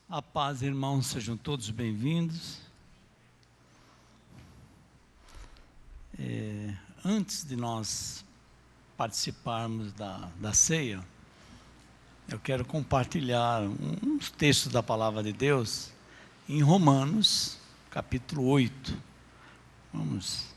A paz, irmãos, sejam todos bem-vindos. Antes de nós participarmos da ceia, eu quero compartilhar uns textos da Palavra de Deus em Romanos, capítulo 8. Vamos.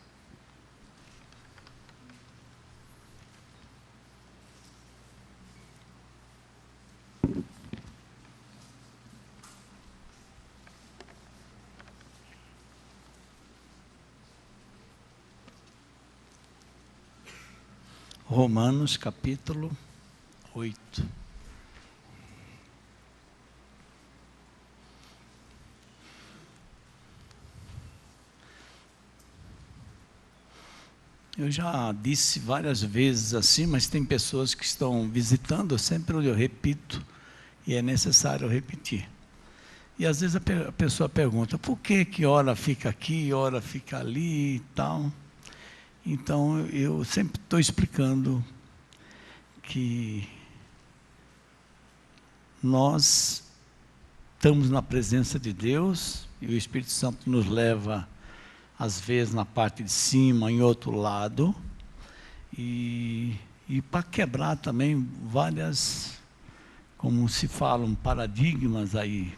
Romanos, capítulo 8. Eu já disse várias vezes assim, mas tem pessoas que estão visitando, sempre eu repito, e é necessário repetir. E às vezes a pessoa pergunta, por que hora fica aqui, hora fica ali e tal? Então eu sempre estou explicando que nós estamos na presença de Deus e o Espírito Santo nos leva, às vezes, na parte de cima, em outro lado, e para quebrar também várias, como se falam, paradigmas aí,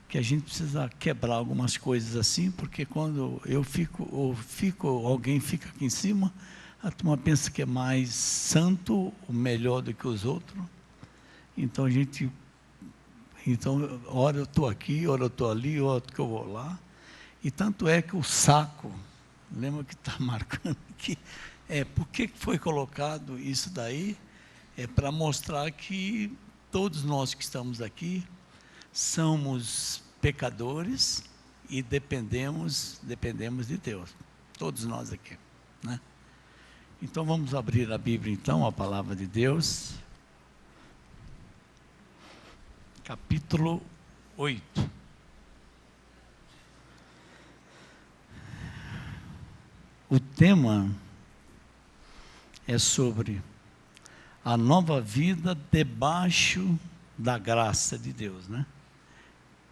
que a gente precisa quebrar algumas coisas assim, porque quando eu fico, alguém fica aqui em cima, a turma pensa que é mais santo, ou melhor do que os outros. Então hora eu estou aqui, hora eu estou ali, hora que eu vou lá. E tanto é que o saco, lembra que está marcando aqui, por que foi colocado isso daí? É para mostrar que todos nós que estamos aqui somos pecadores e dependemos de Deus. Todos nós aqui, né? Então vamos abrir a Bíblia então, a palavra de Deus. Capítulo 8. O tema é sobre a nova vida debaixo da graça de Deus, né?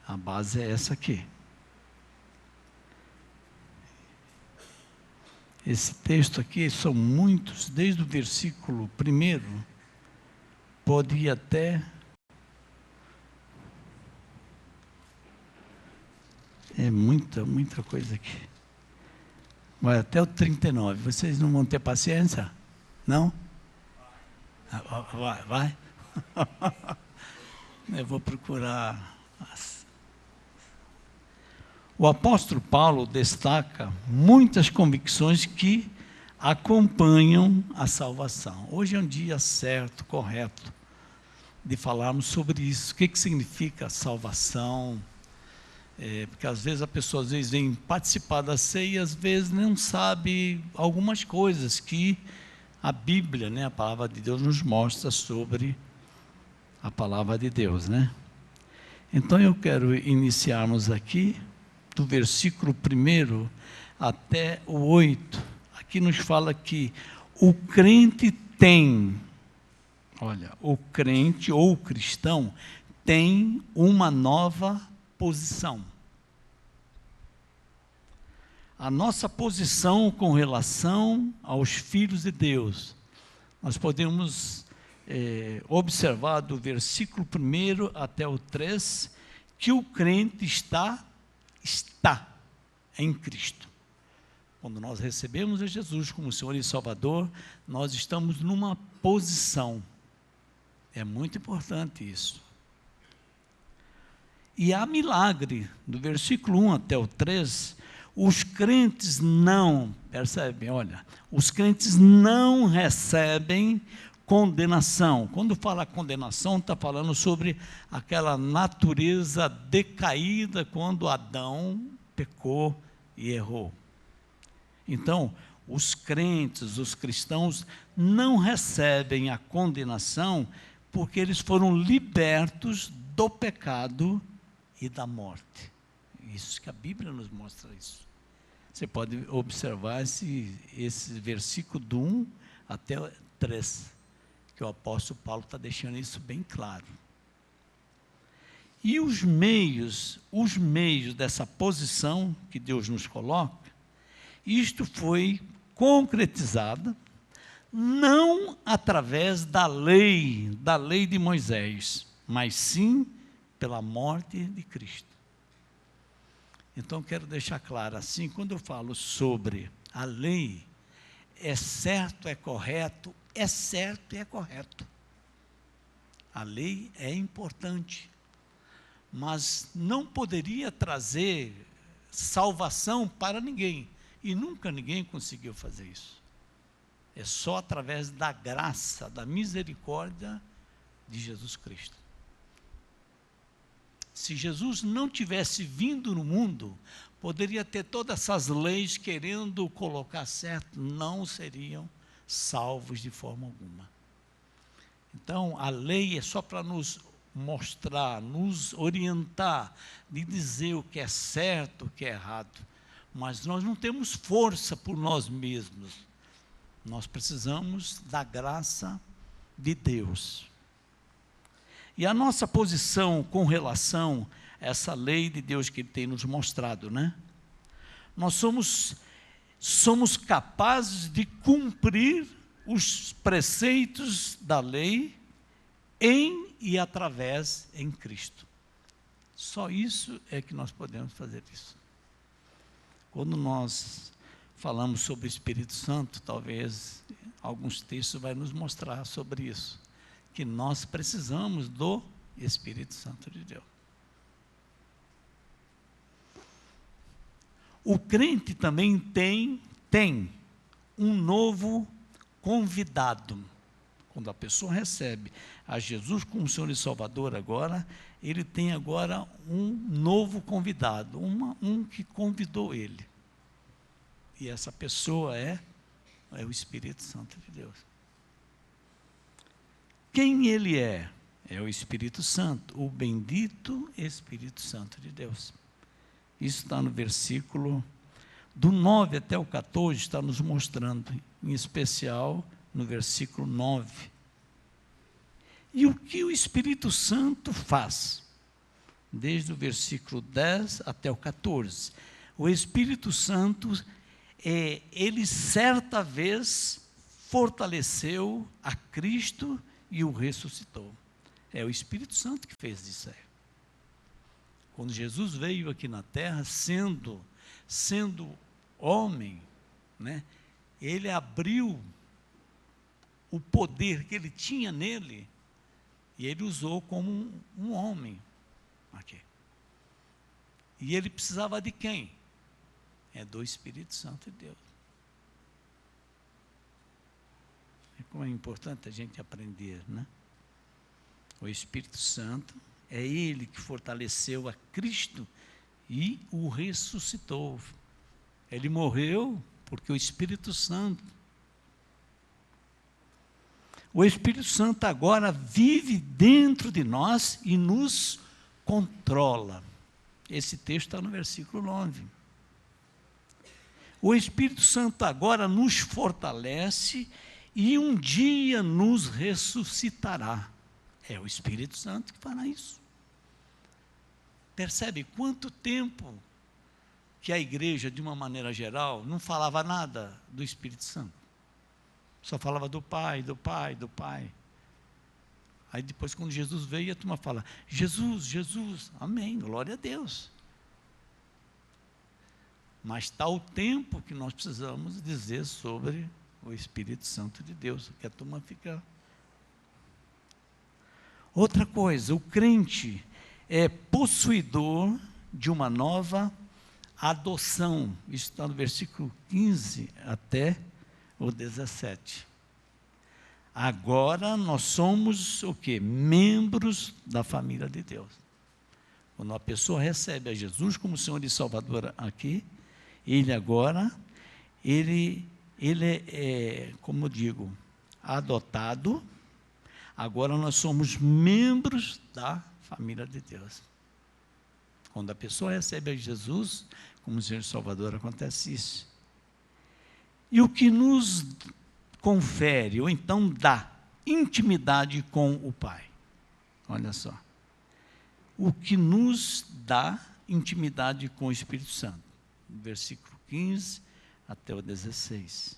A base é essa aqui. Esse texto aqui são muitos, desde o versículo 1, pode ir até... É muita coisa aqui. Vai até o 39. Vocês não vão ter paciência? Não? Vai. Eu vou procurar. O apóstolo Paulo destaca muitas convicções que acompanham a salvação. Hoje é um dia certo, correto, de falarmos sobre isso. O que significa salvação? Porque às vezes a pessoa vem participar da ceia e às vezes não sabe algumas coisas que a Bíblia, né, a palavra de Deus nos mostra sobre a palavra de Deus, né? Então eu quero iniciarmos aqui do versículo 1 até o 8. Aqui nos fala que o crente tem, o crente ou o cristão tem uma nova posição. A nossa posição com relação aos filhos de Deus, nós podemos observar do versículo 1 até o 3, que o crente está em Cristo. Quando nós recebemos a Jesus como Senhor e Salvador, nós estamos numa posição. É muito importante isso. E há milagre, do versículo 1 até o 3, os crentes não, percebem, os crentes não recebem condenação. Quando fala condenação, está falando sobre aquela natureza decaída quando Adão pecou e errou. Então, os crentes, os cristãos, não recebem a condenação porque eles foram libertos do pecado e da morte. Isso que a Bíblia nos mostra isso. Você pode observar esse versículo do 1 até 3, que o apóstolo Paulo está deixando isso bem claro. E os meios dessa posição que Deus nos coloca, isto foi concretizada não através da lei de Moisés, mas sim pela morte de Cristo. Então, quero deixar claro assim, quando eu falo sobre a lei, é certo, é correto, é certo e é correto. A lei é importante, mas não poderia trazer salvação para ninguém, e nunca ninguém conseguiu fazer isso. É só através da graça, da misericórdia de Jesus Cristo. Se Jesus não tivesse vindo no mundo, poderia ter todas essas leis querendo colocar certo, não seriam salvos de forma alguma. Então, a lei é só para nos mostrar, nos orientar, de dizer o que é certo, o que é errado. Mas nós não temos força por nós mesmos. Nós precisamos da graça de Deus. E a nossa posição com relação a essa lei de Deus que Ele tem nos mostrado, né? Nós somos capazes de cumprir os preceitos da lei em e através em Cristo. Só isso é que nós podemos fazer isso. Quando nós falamos sobre o Espírito Santo, talvez alguns textos vai nos mostrar sobre isso, que nós precisamos do Espírito Santo de Deus. O crente também tem um novo convidado. Quando a pessoa recebe a Jesus como Senhor e Salvador agora, ele tem agora um novo convidado, um que convidou ele. E essa pessoa é o Espírito Santo de Deus. Quem ele é? É o Espírito Santo, o bendito Espírito Santo de Deus. Isso está no versículo do 9 até o 14, está nos mostrando, em especial no versículo 9. E o que o Espírito Santo faz? Desde o versículo 10 até o 14. O Espírito Santo, ele certa vez fortaleceu a Cristo e o ressuscitou. É o Espírito Santo que fez isso aí. Quando Jesus veio aqui na terra, sendo homem, né, ele abriu o poder que ele tinha nele, e ele usou como um homem aqui. E ele precisava de quem? É do Espírito Santo de Deus. E como é importante a gente aprender, né? O Espírito Santo, é ele que fortaleceu a Cristo e o ressuscitou. Ele morreu porque o Espírito Santo. O Espírito Santo agora vive dentro de nós e nos controla. Esse texto está no versículo 9. O Espírito Santo agora nos fortalece e um dia nos ressuscitará. É o Espírito Santo que fará isso. Percebe quanto tempo que a igreja, de uma maneira geral, não falava nada do Espírito Santo. Só falava do Pai, do Pai, do Pai. Aí depois, quando Jesus veio, a turma fala, Jesus, Jesus, amém, glória a Deus. Mas está o tempo que nós precisamos dizer sobre o Espírito Santo de Deus, que a turma fica... Outra coisa, o crente é possuidor de uma nova adoção. Isso está no versículo 15 até o 17. Agora nós somos o quê? Membros da família de Deus. Quando uma pessoa recebe a Jesus como Senhor e Salvador aqui, ele é, como eu digo, adotado. Agora nós somos membros da família de Deus. Quando a pessoa recebe a Jesus como Senhor e Salvador, acontece isso. E o que nos confere, ou então dá, intimidade com o Pai. Olha só. o que nos dá intimidade com o Espírito Santo. Versículo 15 até o 16.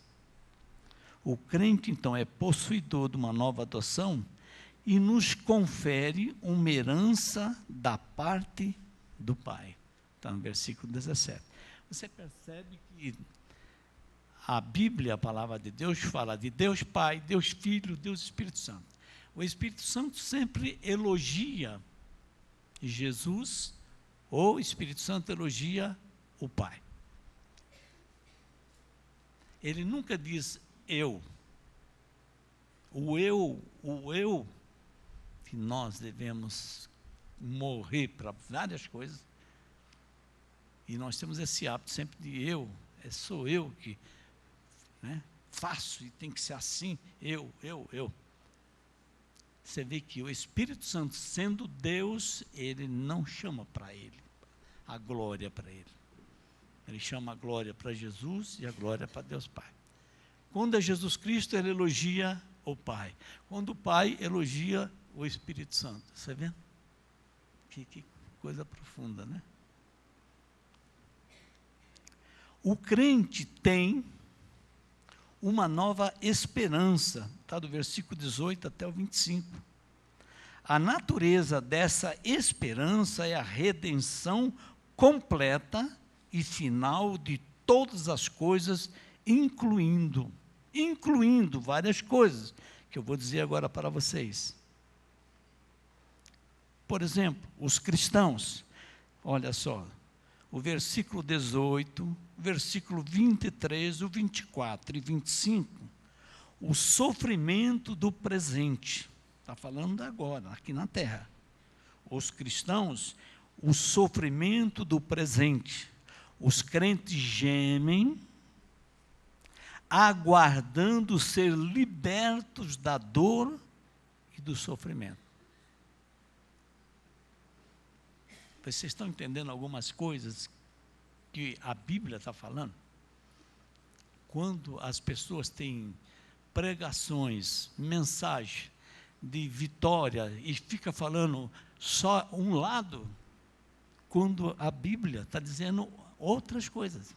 O crente, então, é possuidor de uma nova adoção e nos confere uma herança da parte do Pai. Está no versículo 17. Você percebe que a Bíblia, a palavra de Deus, fala de Deus Pai, Deus Filho, Deus Espírito Santo. O Espírito Santo sempre elogia Jesus, ou o Espírito Santo elogia o Pai. Ele nunca diz eu. O eu, que nós devemos morrer para várias coisas, e nós temos esse hábito sempre de eu, sou eu que faço e tem que ser assim, eu. Você vê que o Espírito Santo, sendo Deus, ele não chama para ele a glória para ele. Ele chama a glória para Jesus e a glória para Deus Pai. Quando é Jesus Cristo, ele elogia o Pai. Quando o Pai elogia o Espírito Santo. Você vê? Que coisa profunda, né? O crente tem uma nova esperança, está do versículo 18 até o 25. A natureza dessa esperança é a redenção completa e final de todas as coisas, incluindo várias coisas, que eu vou dizer agora para vocês. Por exemplo, os cristãos, olha só, o versículo 18, versículo 23, o 24 e 25, o sofrimento do presente, está falando agora, aqui na terra. Os cristãos, o sofrimento do presente. Os crentes gemem, aguardando ser libertos da dor e do sofrimento. Vocês estão entendendo algumas coisas que a Bíblia está falando? Quando as pessoas têm pregações, mensagens de vitória e fica falando só um lado, quando a Bíblia está dizendo outras coisas.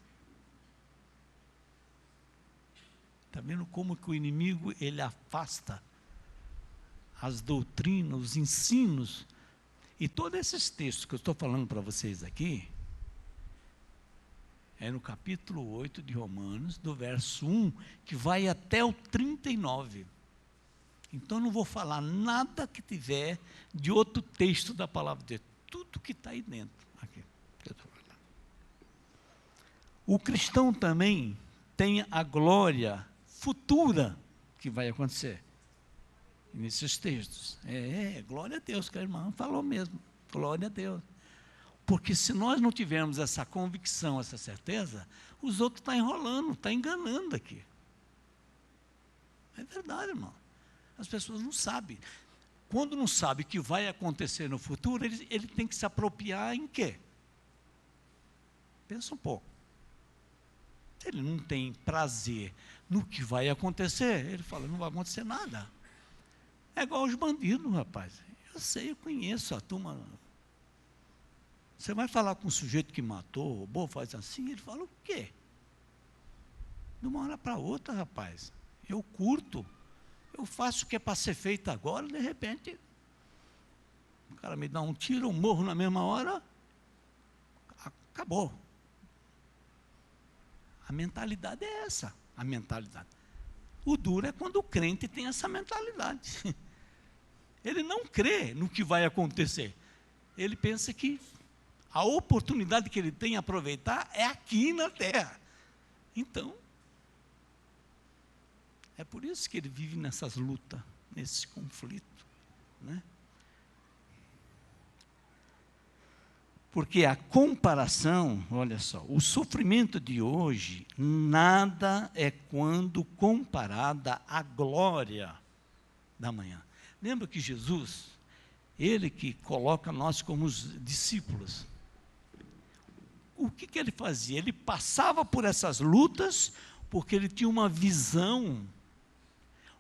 Está vendo como que o inimigo, ele afasta as doutrinas, os ensinos. E todos esses textos que eu estou falando para vocês aqui, é no capítulo 8 de Romanos, do verso 1, que vai até o 39. Então, não vou falar nada que tiver de outro texto da palavra de Deus. Tudo que está aí dentro. Aqui, que eu estou falando. O cristão também tem a glória futura que vai acontecer. Nesses textos. Glória a Deus, que a irmã falou mesmo. Glória a Deus. Porque se nós não tivermos essa convicção, essa certeza, os outros estão enrolando, estão enganando aqui. É verdade, irmão. As pessoas não sabem. Quando não sabe o que vai acontecer no futuro, ele tem que se apropriar em quê? Pensa um pouco. Se ele não tem prazer no que vai acontecer, ele fala, não vai acontecer nada. É igual os bandidos, rapaz. Eu sei, eu conheço a turma. Você vai falar com um sujeito que matou, roubou, faz assim, ele fala o quê? De uma hora para outra, rapaz. Eu curto. Eu faço o que é para ser feito agora, de repente, o cara me dá um tiro, eu morro na mesma hora, acabou. A mentalidade é essa, a mentalidade. O duro é quando o crente tem essa mentalidade. Ele não crê no que vai acontecer. Ele pensa que a oportunidade que ele tem a aproveitar é aqui na terra. Então, é por isso que ele vive nessas lutas, nesse conflito, né? Porque a comparação, olha só, o sofrimento de hoje, nada é quando comparada à glória da manhã. Lembra que Jesus, ele que coloca nós como os discípulos, o que ele fazia? Ele passava por essas lutas, porque ele tinha uma visão,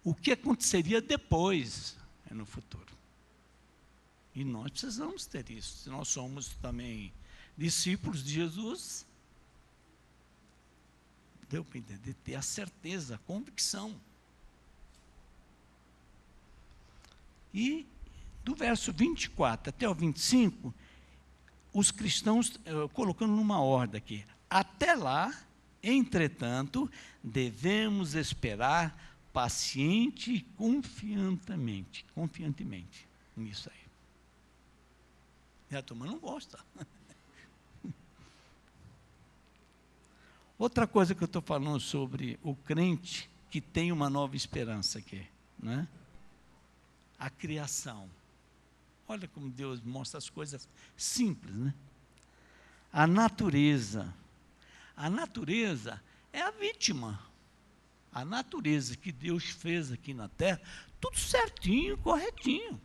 o que aconteceria depois, no futuro. E nós precisamos ter isso. Se nós somos também discípulos de Jesus, deu para entender, ter a certeza, a convicção. E do verso 24 até o 25, os cristãos, colocando numa ordem aqui, até lá, entretanto, devemos esperar paciente e confiantemente nisso aí. E a turma não gosta. Outra coisa que eu estou falando sobre o crente que tem uma nova esperança aqui, né? A criação. Olha como Deus mostra as coisas simples, né? A natureza é a vítima. A natureza que Deus fez aqui na terra, tudo certinho, corretinho.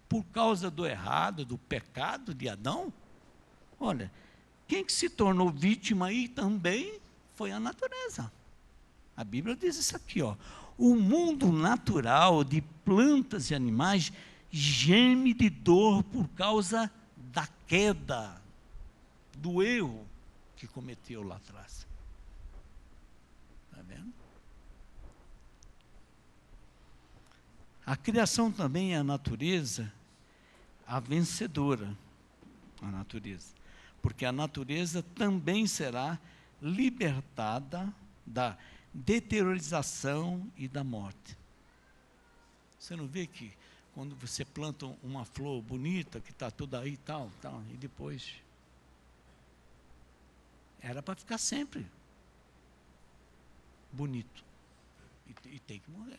Por causa do errado, do pecado de Adão, olha, quem que se tornou vítima aí também foi a natureza. A Bíblia diz isso aqui, ó. O mundo natural de plantas e animais geme de dor por causa da queda, do erro que cometeu lá atrás. Está vendo? A criação também é a natureza, a vencedora, a natureza. Porque a natureza também será libertada da deteriorização e da morte. Você não vê que quando você planta uma flor bonita, que está tudo aí e tal, e depois era para ficar sempre bonito. E tem que morrer.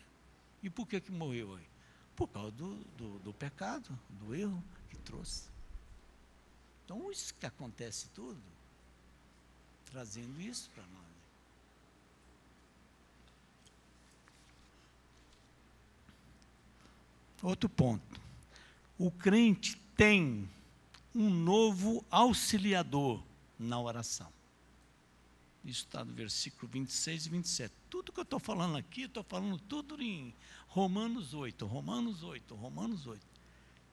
E por que morreu aí? Por causa do pecado, do erro que trouxe. Então, isso que acontece tudo, trazendo isso para nós. Outro ponto. O crente tem um novo auxiliador na oração. Isso está no versículo 26 e 27. Tudo que eu estou falando aqui, estou falando tudo em Romanos 8.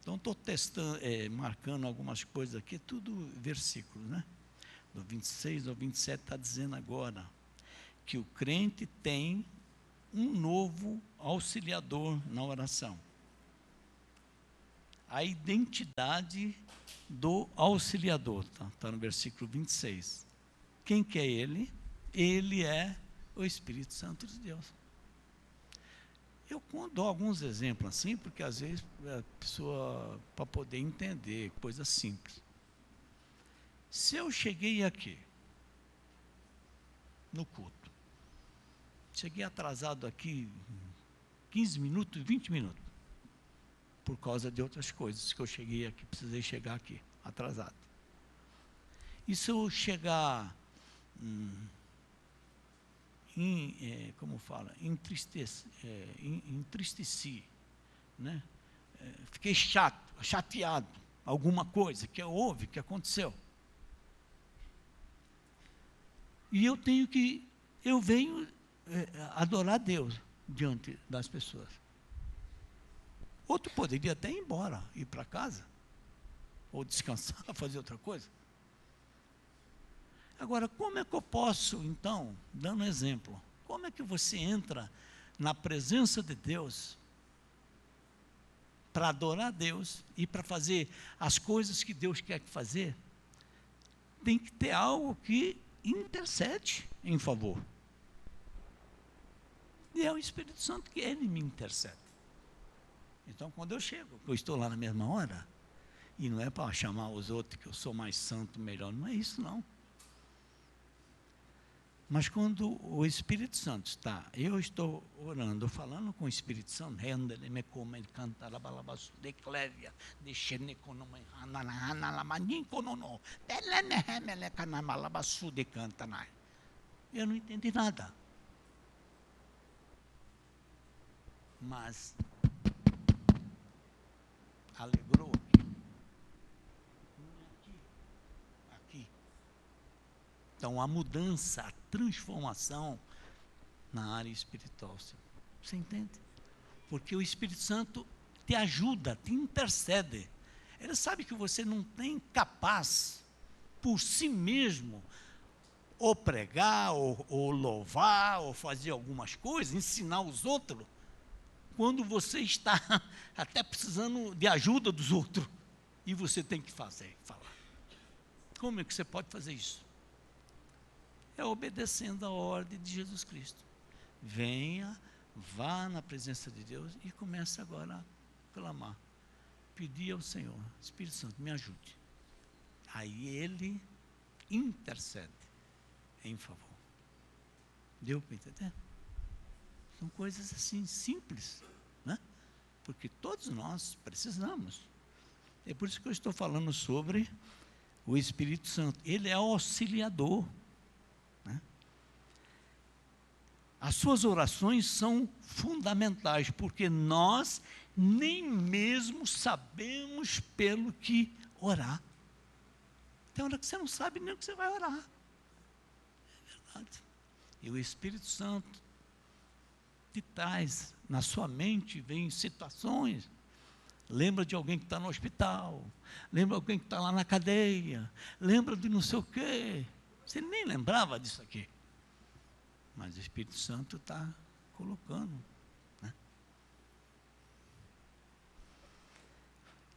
Então, estou testando, marcando algumas coisas aqui, tudo versículos, né? Do 26 ao 27 está dizendo agora que o crente tem um novo auxiliador na oração. A identidade do auxiliador, está no versículo 26. Quem que é ele? Ele é o Espírito Santo de Deus. Eu dou alguns exemplos assim, porque às vezes a pessoa, para poder entender, coisa simples. Se eu cheguei aqui, no culto, cheguei atrasado aqui 15 minutos, 20 minutos, por causa de outras coisas que eu cheguei aqui, precisei chegar aqui, atrasado. E se eu chegar entristeci, né? Fiquei chateado, alguma coisa que houve, que aconteceu. E eu venho adorar Deus diante das pessoas. Outro poderia até ir embora, ir para casa, ou descansar, fazer outra coisa. Agora, como é que eu posso, então, dando um exemplo, como é que você entra na presença de Deus para adorar a Deus e para fazer as coisas que Deus quer fazer? Tem que ter algo que intercede em favor. E é o Espírito Santo que ele me intercede. Então, quando eu chego, eu estou lá na mesma hora, e não é para chamar os outros que eu sou mais santo, melhor, não é isso não. Mas quando o Espírito Santo está, eu estou orando, falando com o Espírito Santo, eu não entendi nada. Mas alegrou aqui. Então, a mudança, a transformação na área espiritual. Você entende? Porque o Espírito Santo te ajuda, te intercede. Ele sabe que você não tem capaz, por si mesmo, ou pregar, ou louvar, ou fazer algumas coisas, ensinar os outros, quando você está até precisando de ajuda dos outros, e você tem que falar. Como é que você pode fazer isso? É obedecendo a ordem de Jesus Cristo. Venha, vá na presença de Deus e comece agora a clamar. Pedir ao Senhor, Espírito Santo, me ajude. Aí Ele intercede em favor. Deu para entender? São coisas assim simples, né? Porque todos nós precisamos. É por isso que eu estou falando sobre o Espírito Santo. Ele é auxiliador, né? As suas orações são fundamentais, porque nós nem mesmo sabemos pelo que orar. Tem hora que você não sabe nem o que você vai orar. É verdade. E o Espírito Santo te traz na sua mente, vem situações. Lembra de alguém que está no hospital, lembra de alguém que está lá na cadeia, lembra de não sei o quê. Você nem lembrava disso aqui. Mas o Espírito Santo está colocando, né?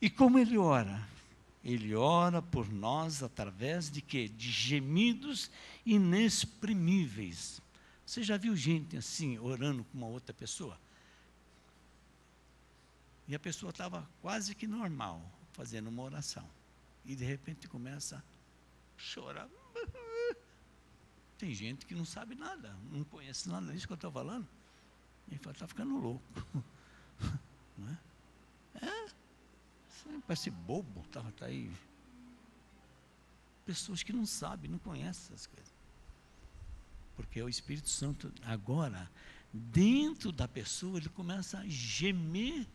E como ele ora? Ele ora por nós através de quê? De gemidos inexprimíveis. Você já viu gente assim, orando com uma outra pessoa? E a pessoa estava quase que normal, fazendo uma oração. E de repente começa a chorar. Tem gente que não sabe nada, não conhece nada disso que eu estou falando. E fala, está ficando louco. Não é? Parece bobo, tá aí. Pessoas que não sabem, não conhecem essas coisas. Porque o Espírito Santo, agora, dentro da pessoa, ele começa a gemer,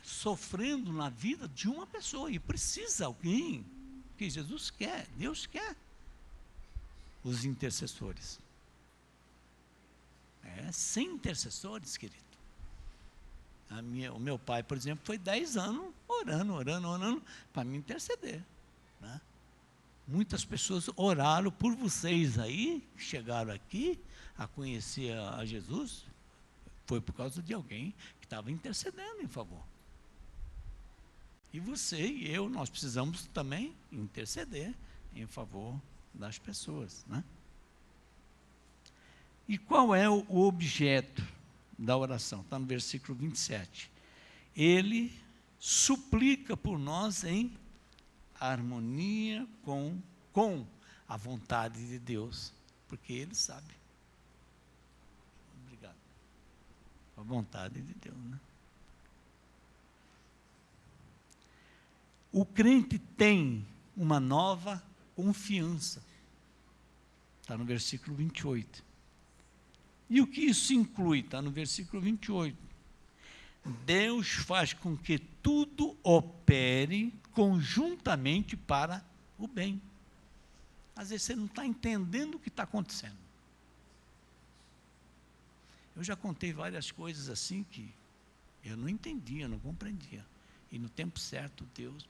sofrendo na vida de uma pessoa. E precisa alguém, que Jesus quer, Deus quer, os intercessores. Sem intercessores, querido. O meu pai, por exemplo, foi 10 anos orando, para me interceder, né? Muitas pessoas oraram por vocês aí, que chegaram aqui a conhecer a Jesus, foi por causa de alguém que estava intercedendo em favor. E você e eu, nós precisamos também interceder em favor das pessoas, né? E qual é o objeto da oração? Está no versículo 27. Ele suplica por nós em harmonia com a vontade de Deus, porque Ele sabe. Obrigado. A vontade de Deus, né? O crente tem uma nova confiança. Está no versículo 28. E o que isso inclui? Está no versículo 28. Deus faz com que tudo opere conjuntamente para o bem. Às vezes você não está entendendo o que está acontecendo. Eu já contei várias coisas assim que eu não entendia, não compreendia. E no tempo certo, Deus,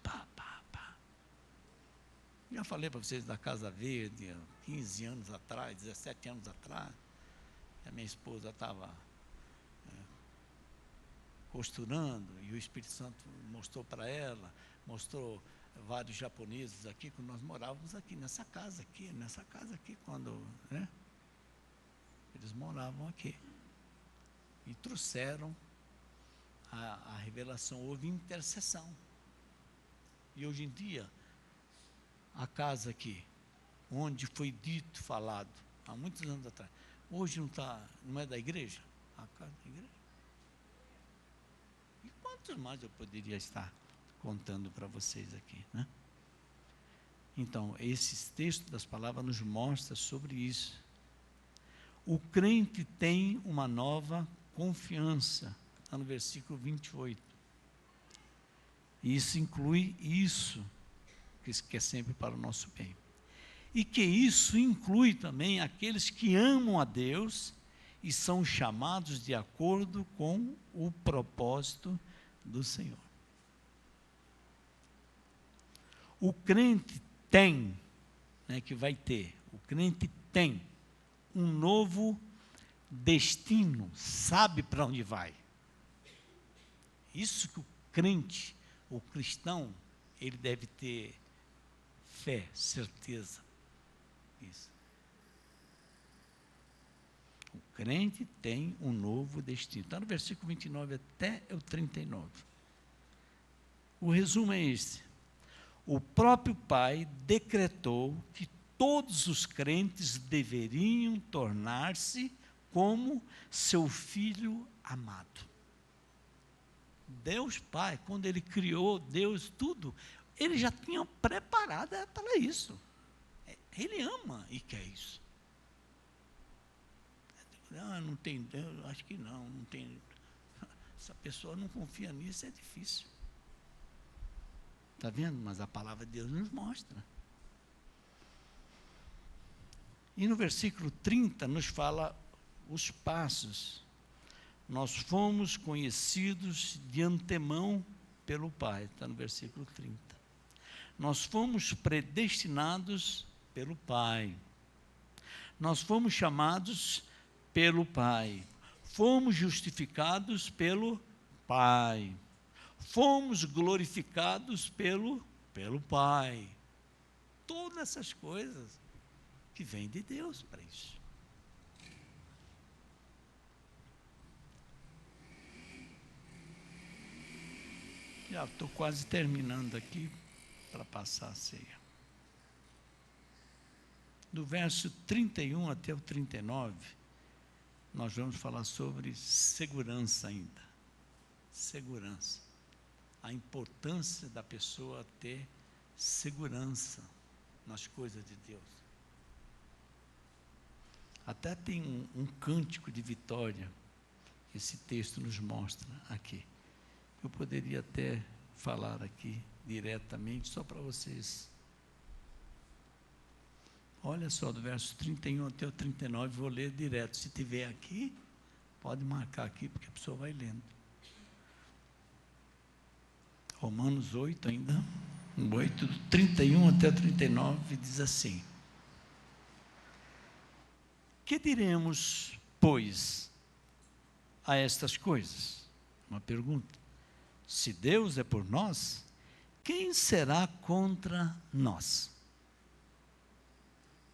Já falei para vocês da Casa Verde, 15 anos atrás, 17 anos atrás. A minha esposa estava costurando e o Espírito Santo mostrou para ela, mostrou vários japoneses aqui, quando nós morávamos aqui, nessa casa aqui, quando, né, eles moravam aqui. E trouxeram a revelação, houve intercessão. E hoje em dia, a casa aqui, onde foi dito, falado, há muitos anos atrás, hoje não é da igreja? A casa da igreja. E quantos mais eu poderia estar contando para vocês aqui, né? Então, esses textos das palavras nos mostram sobre isso. O crente tem uma nova confiança, está no versículo 28. E isso inclui isso, que é sempre para o nosso bem. E que isso inclui também aqueles que amam a Deus e são chamados de acordo com o propósito do Senhor. O crente tem, que vai ter, o crente tem um novo destino, sabe para onde vai. Isso que o crente, o cristão, ele deve ter fé, certeza. Isso. O crente tem um novo destino. Está no versículo 29 até o 39. O resumo é esse. O próprio Pai decretou que todos os crentes deveriam tornar-se como seu Filho amado. Deus Pai, quando Ele criou Deus, tudo, Ele já tinha preparado para isso. Ele ama e quer isso. Não tem Deus, acho que não tem. Se a pessoa não confia nisso, é difícil. Está vendo? Mas a palavra de Deus nos mostra. E no versículo 30 nos fala os passos. Nós fomos conhecidos de antemão pelo Pai. Está no versículo 30. Nós fomos predestinados pelo Pai. Nós fomos chamados pelo Pai. Fomos justificados pelo Pai. Fomos glorificados pelo Pai. Todas essas coisas que vêm de Deus para isso. Já estou quase terminando aqui para passar a ceia. Do verso 31 até o 39, nós vamos falar sobre segurança ainda. Segurança. A importância da pessoa ter segurança nas coisas de Deus. Até tem um cântico de vitória que esse texto nos mostra aqui. Eu poderia até falar aqui diretamente, só para vocês. Olha só, do verso 31 até o 39, vou ler direto. Se tiver aqui, pode marcar aqui, porque a pessoa vai lendo. Romanos 8 ainda, 8, do 31 até o 39, diz assim: que diremos, pois, a estas coisas? Uma pergunta. Se Deus é por nós, quem será contra nós?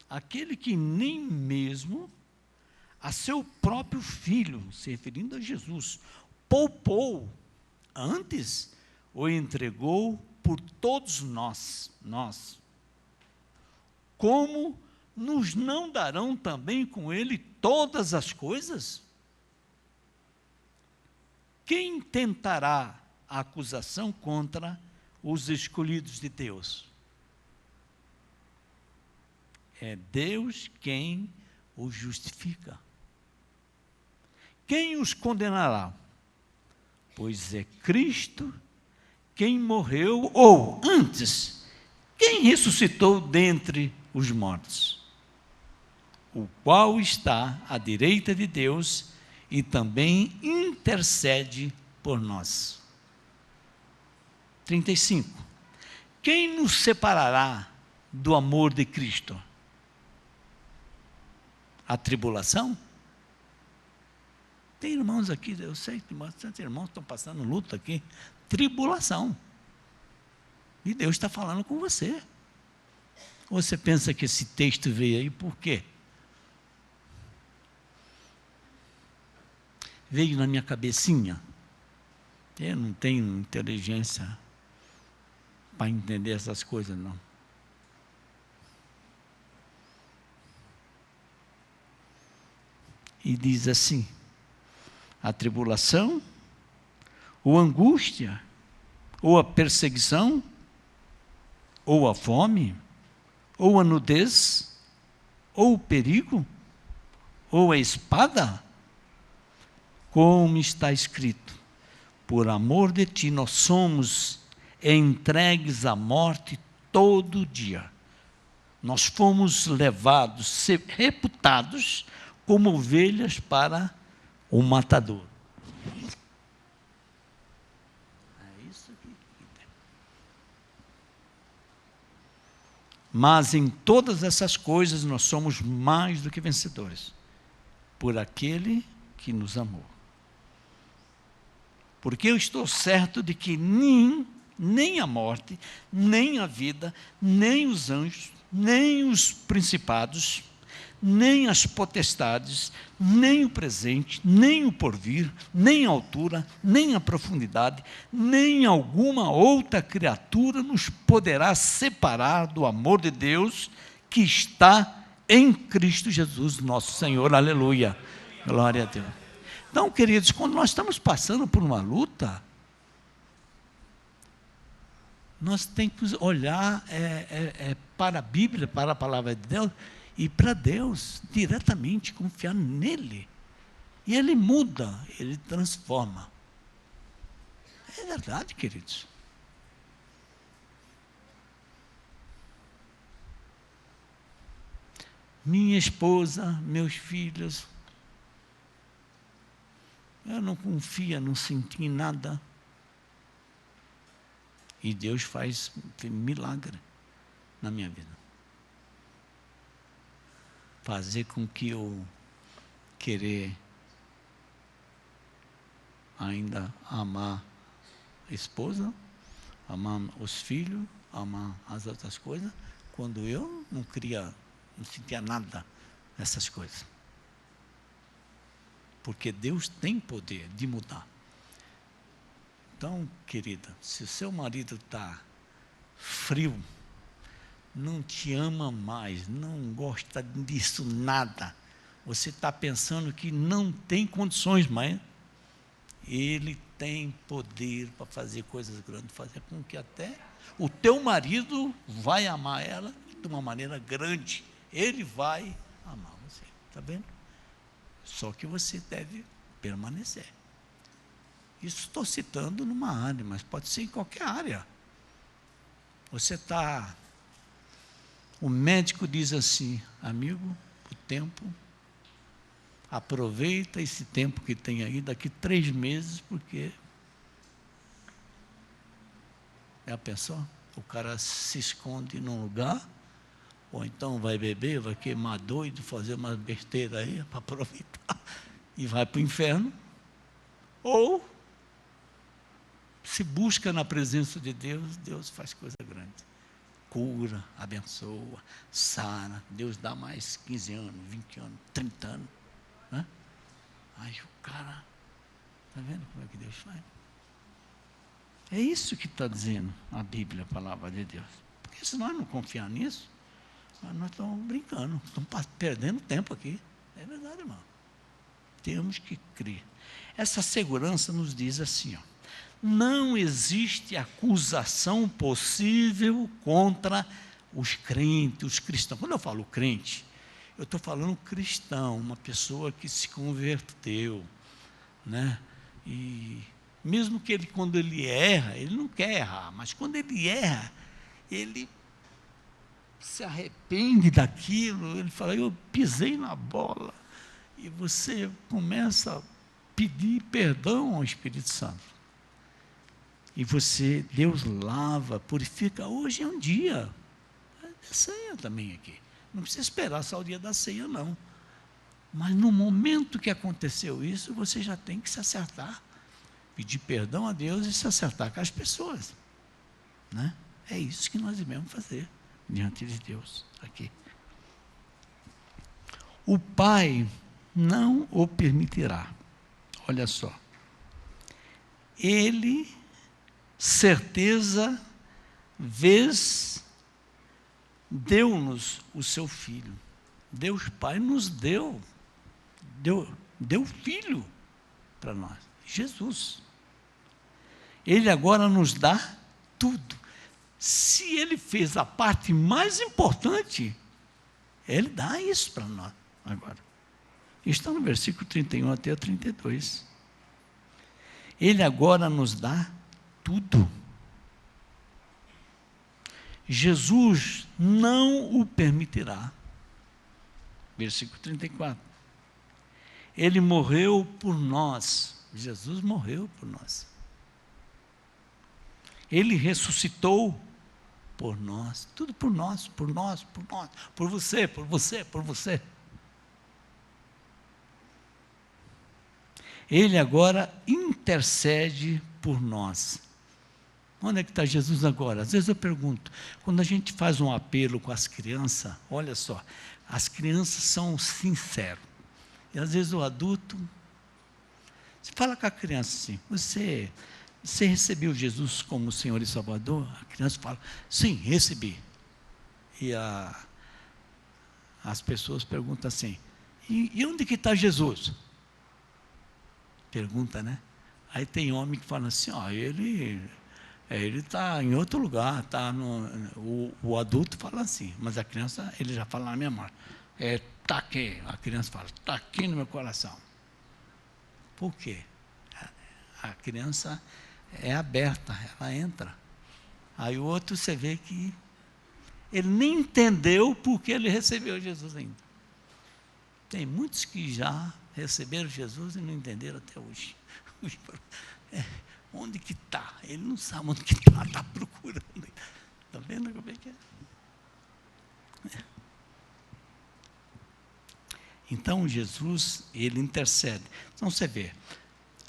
Aquele que nem mesmo a seu próprio Filho, se referindo a Jesus, poupou, antes o entregou por todos nós. Como nos não darão também com Ele todas as coisas? Quem tentará a acusação contra os escolhidos de Deus? É Deus quem os justifica. Quem os condenará? Pois é Cristo quem morreu, ou antes, quem ressuscitou dentre os mortos, o qual está à direita de Deus e também intercede por nós. 35. Quem nos separará do amor de Cristo? A tribulação? Tem irmãos aqui, eu sei que bastante irmãos estão passando luta aqui. Tribulação. E Deus está falando com você. Você pensa que esse texto veio aí por quê? Veio na minha cabecinha. Eu não tenho inteligência para entender essas coisas, não. E diz assim: a tribulação, ou a angústia, ou a perseguição, ou a fome, ou a nudez, ou o perigo, ou a espada, como está escrito: por amor de ti nós somos entregues à morte todo dia. Nós fomos levados, reputados como ovelhas para o matador. É isso que tem. Mas em todas essas coisas nós somos mais do que vencedores, por aquele que nos amou. Porque eu estou certo de que nem a morte, nem a vida, nem os anjos, nem os principados, nem as potestades, nem o presente, nem o porvir, nem a altura, nem a profundidade, nem alguma outra criatura nos poderá separar do amor de Deus que está em Cristo Jesus, nosso Senhor. Aleluia. Glória a Deus. Então, queridos, quando nós estamos passando por uma luta, nós temos que olhar para a Bíblia, para a palavra de Deus, e para Deus, diretamente, confiar nele. E ele muda, ele transforma. É verdade, queridos. Minha esposa, meus filhos, eu não confio, não senti nada. E Deus faz milagre na minha vida. Fazer com que eu querer ainda amar a esposa, amar os filhos, amar as outras coisas, quando eu não sentia nada dessas coisas. Porque Deus tem poder de mudar. Então, querida, se o seu marido está frio, não te ama mais, não gosta disso nada, você está pensando que não tem condições mais, ele tem poder para fazer coisas grandes, fazer com que até o teu marido vai amar ela de uma maneira grande, ele vai amar você, está vendo? Só que você deve permanecer. Isso estou citando numa área, mas pode ser em qualquer área. Você está... O médico diz assim, amigo, o tempo, aproveita esse tempo que tem aí, daqui 3 meses, porque... Já pensou? O cara se esconde num lugar, ou então vai beber, vai queimar doido, fazer uma besteira aí, para aproveitar, e vai para o inferno. Ou... se busca na presença de Deus, Deus faz coisa grande. Cura, abençoa, sara, Deus dá mais 15 anos, 20 anos, 30 anos. Né? Aí o cara, está vendo como é que Deus faz? É isso que está dizendo a Bíblia, a palavra de Deus. Porque se nós não confiar nisso, nós estamos brincando, estamos perdendo tempo aqui. É verdade, irmão. Temos que crer. Essa segurança nos diz assim, ó. Não existe acusação possível contra os crentes, os cristãos. Quando eu falo crente, eu estou falando cristão, uma pessoa que se converteu, né? E mesmo que ele, quando ele erra, ele não quer errar, mas quando ele erra, ele se arrepende daquilo, ele fala, eu pisei na bola, e você começa a pedir perdão ao Espírito Santo. E você, Deus lava, purifica. Hoje é um dia. É ceia também aqui. Não precisa esperar só o dia da ceia, não. Mas no momento que aconteceu isso, você já tem que se acertar. Pedir perdão a Deus e se acertar com as pessoas. Né? É isso que nós devemos fazer diante de Deus aqui. O Pai não o permitirá. Olha só. Ele... certeza, deu-nos o seu Filho. Deus Pai nos deu Filho para nós, Jesus. Ele agora nos dá tudo. Se Ele fez a parte mais importante, Ele dá isso para nós agora. Está no versículo 31 até o 32. Ele agora nos dá tudo. Jesus não o permitirá. Versículo 34. Ele morreu por nós. Jesus morreu por nós. Ele ressuscitou por nós. Tudo por nós, por nós, por nós. Por você, por você, por você. Ele agora intercede por nós. Onde é que está Jesus agora? Às vezes eu pergunto, quando a gente faz um apelo com as crianças, olha só, as crianças são sinceras. E às vezes o adulto, você fala com a criança assim, você recebeu Jesus como Senhor e Salvador? A criança fala, sim, recebi. E as pessoas perguntam assim, e onde que está Jesus? Pergunta, né? Aí tem homem que fala assim, ele está em outro lugar, o adulto fala assim, mas a criança, ele já fala na memória. Está aqui, a criança fala, está aqui no meu coração. Por quê? A criança é aberta, ela entra. Aí o outro, você vê que ele nem entendeu porque ele recebeu Jesus ainda. Tem muitos que já receberam Jesus e não entenderam até hoje. Onde que está? Ele não sabe onde que está procurando. Está vendo como é que é? Então, Jesus, ele intercede. Então, você vê,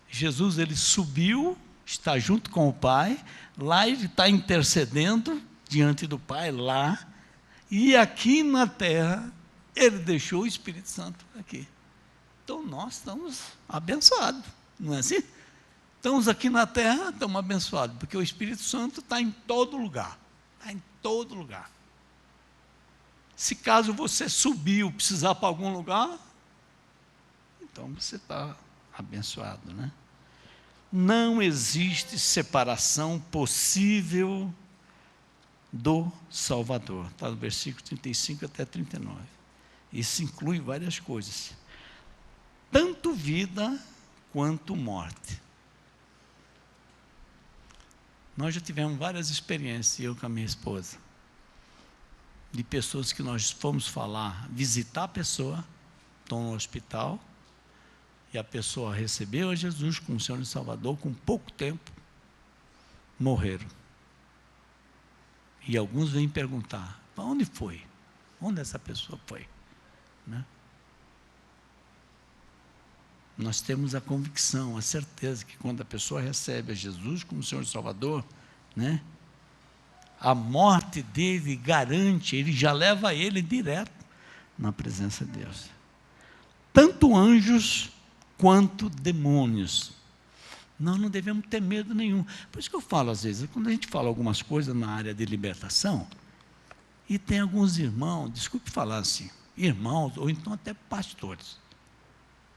Jesus, ele subiu, está junto com o Pai, lá ele está intercedendo diante do Pai, lá, e aqui na terra, ele deixou o Espírito Santo aqui. Então, nós estamos abençoados, não é assim? Estamos aqui na terra, estamos abençoados, porque o Espírito Santo está em todo lugar. Está em todo lugar. Se caso você subiu, precisar para algum lugar, então você está abençoado, né? Não existe separação possível do Salvador. Está no versículo 35 até 39. Isso inclui várias coisas. Tanto vida quanto morte. Nós já tivemos várias experiências, eu com a minha esposa, de pessoas que nós fomos falar, visitar a pessoa, estão no hospital, e a pessoa recebeu a Jesus como Senhor e Salvador, com pouco tempo, morreram. E alguns vêm perguntar, para onde foi? Onde essa pessoa foi? Né? Nós temos a convicção, a certeza que quando a pessoa recebe a Jesus como Senhor e Salvador, né, a morte dele garante, ele já leva ele direto na presença de Deus. Tanto anjos quanto demônios. Nós não devemos ter medo nenhum. Por isso que eu falo às vezes, quando a gente fala algumas coisas na área de libertação, e tem alguns irmãos, desculpe falar assim, irmãos, ou então até pastores,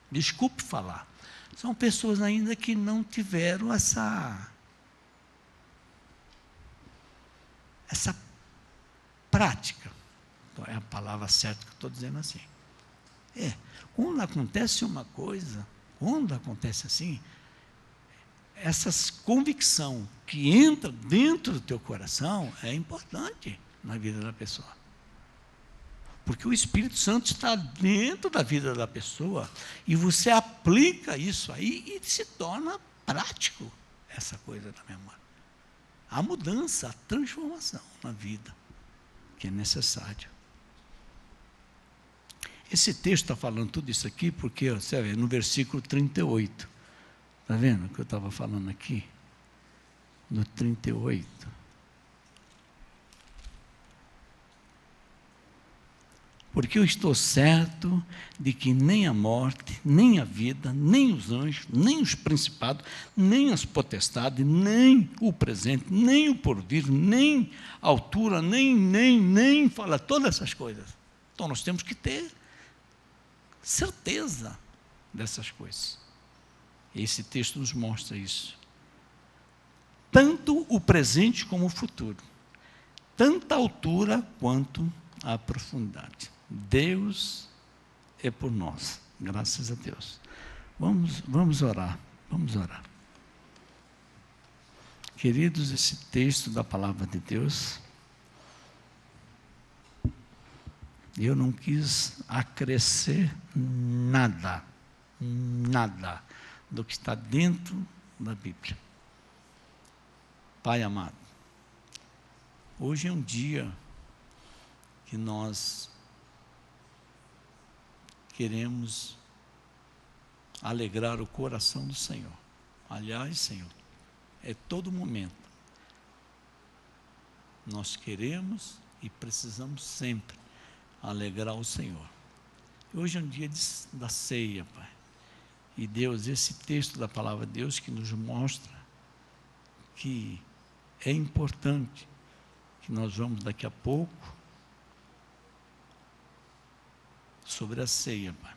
desculpe falar, são pessoas ainda que não tiveram essa prática, é a palavra certa que eu estou dizendo assim. Quando acontece uma coisa, quando acontece assim, essa convicção que entra dentro do teu coração é importante na vida da pessoa. Porque o Espírito Santo está dentro da vida da pessoa e você aplica isso aí e se torna prático essa coisa da memória. A mudança, a transformação na vida que é necessário. Esse texto está falando tudo isso aqui porque, você vê, no versículo 38, está vendo o que eu estava falando aqui? No 38. Porque eu estou certo de que nem a morte, nem a vida, nem os anjos, nem os principados, nem as potestades, nem o presente, nem o porvir, nem a altura, nem, fala todas essas coisas. Então nós temos que ter certeza dessas coisas. Esse texto nos mostra isso. Tanto o presente como o futuro. Tanta altura quanto a profundidade. Deus é por nós, graças a Deus. Vamos orar, vamos orar. Queridos, esse texto da palavra de Deus, eu não quis acrescer nada, nada do que está dentro da Bíblia. Pai amado, hoje é um dia que nós queremos alegrar o coração do Senhor. Aliás, Senhor, é todo momento. Nós queremos e precisamos sempre alegrar o Senhor. Hoje é um dia da ceia, Pai. E Deus, esse texto da palavra de Deus que nos mostra que é importante que nós vamos daqui a pouco sobre a ceia, Pai.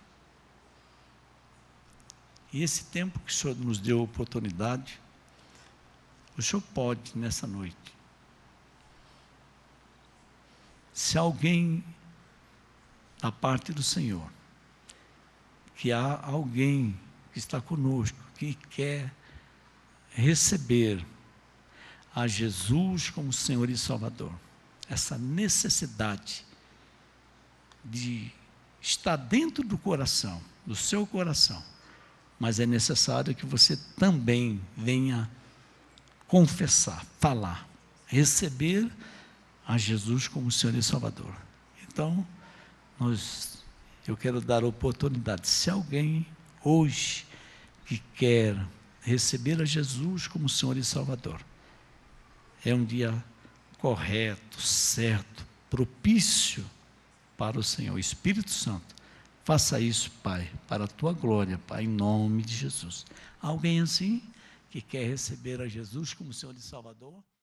E esse tempo que o Senhor nos deu a oportunidade, o Senhor pode, nessa noite, se alguém da parte do Senhor, que há alguém que está conosco, que quer receber a Jesus como Senhor e Salvador, essa necessidade de estar dentro do coração, do seu coração, mas é necessário que você também venha confessar, falar, receber a Jesus como Senhor e Salvador. Então, eu quero dar a oportunidade, se alguém hoje que quer receber a Jesus como Senhor e Salvador, é um dia correto, certo, propício para o Senhor. Espírito Santo, faça isso, Pai, para a tua glória, Pai, em nome de Jesus. Alguém assim que quer receber a Jesus como Senhor e Salvador?